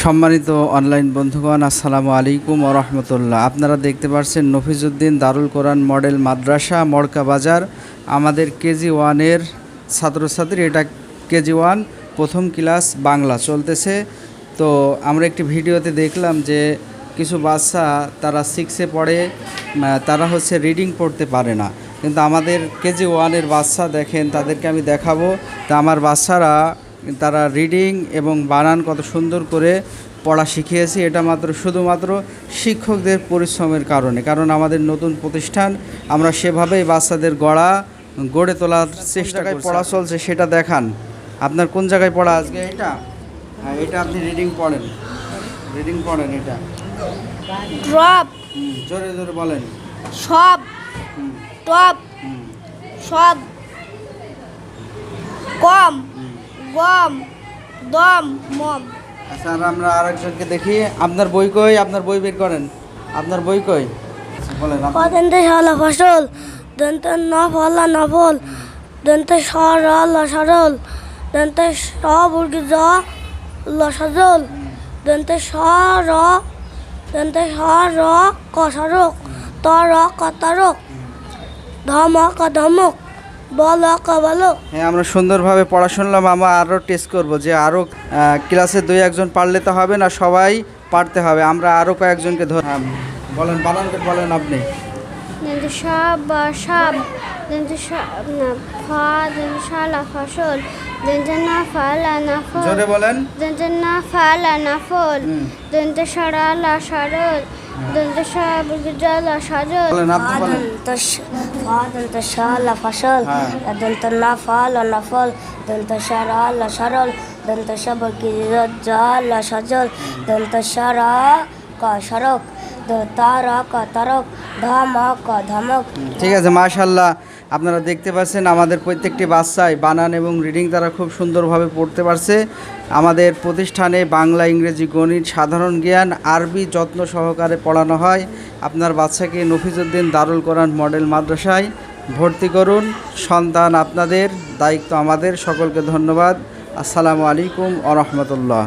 সম্মানিত অনলাইন বন্ধুগণ, আসসালামু আলাইকুম ওয়া রাহমাতুল্লাহ। আপনারা দেখতে পাচ্ছেন নফিজউদ্দিন দারুল কোরআন মডেল মাদ্রাসা মড়কা বাজার। আমাদের কেজি ওয়ানের ছাত্রছাত্রী, এটা কেজি ওয়ান প্রথম ক্লাস বাংলা চলতেছে। তো আমরা একটি ভিডিওতে দেখলাম যে কিছু বাচ্চা তারা 6-এ পড়ে, তারা রিডিং পড়তে পারে না, কিন্তু আমাদের কেজি ওয়ানের বাচ্চা দেখেন, তাদেরকে আমি দেখাবো। তা আমার বাচ্চারা তারা রিডিং এবং বানান কত সুন্দর করে পড়া শিখিয়েছি, এটা শুধুমাত্র শিক্ষকদের পরিশ্রমের কারণে। কারণ আমাদের নতুন প্রতিষ্ঠান, আমরা সেভাবেই বাচ্চাদের গড়ে তোলার চেষ্টা করি। পড়া চলছে সেটা দেখান। আপনার কোন জায়গায় পড়া আজকে? এটা, হ্যাঁ, এটা আপনি রিডিং পড়েন এটা ড্রপ, জোরে জোরে বলেন। সব, টপ, সব, কম, গম, দম, মম। আচ্ছা, আর আমরা আরেকজনকে দেখি। আপনার বই কই? আপনার বই বের করেন। আপনার বই কই? বলেন। দন্তে শালা ফসল, দন্তে না ফলা নফল, দন্তে সরল সরল, দন্তে সবুর্গ জ লসজল, দন্তে সর, দন্তে সর কসরক, তর কতরক, ধমক ধমক, বল কবলক। হ্যাঁ, আমরা সুন্দরভাবে পড়া শুনলাম। আমরা আরও টেস্ট করব যে আরও ক্লাসে 2-1 পারলে তো হবে না, সবাই পারতে হবে। আমরা আরও কয়েকজনকে বলেন, বানান করে বলেন আপনি। দন্তে সব সব, দন্তে ফা, দন্তে শালা ফসল, দন্তে না ফালা নফল, জোরে বলেন। দন্তে না ফালা নফল, দন্তে সরলা সরল, দন্তে সবুর্গ জ লসজল, বলেন, আপনি বলেন। দন্ত শালা ফসল, দন্ত না ফল নফল, দন্ত সরল সরল, দন্ত সবুর্গ জ লসজল, দন্ত সর সরক, তার তরক, ধমক ধমক। ঠিক আছে, মাশাআল্লাহ। আপনারা দেখতে পাচ্ছেন আমাদের প্রত্যেকটি বাচ্চাই বানান এবং রিডিং তারা খুব সুন্দরভাবে পড়তে পারছে। আমাদের প্রতিষ্ঠানে বাংলা, ইংরেজি, গণিত, সাধারণ জ্ঞান, আরবি যত্ন সহকারে পড়ানো হয়। আপনার বাচ্চাকে নফিজউদ্দিন দারুল কোরআন মডেল মাদ্রাসায় ভর্তি করুন। সন্তান আপনাদের, দায়িত্ব আমাদের। সকলকে ধন্যবাদ। আসসালামু আলাইকুম ওয়া রাহমাতুল্লাহ।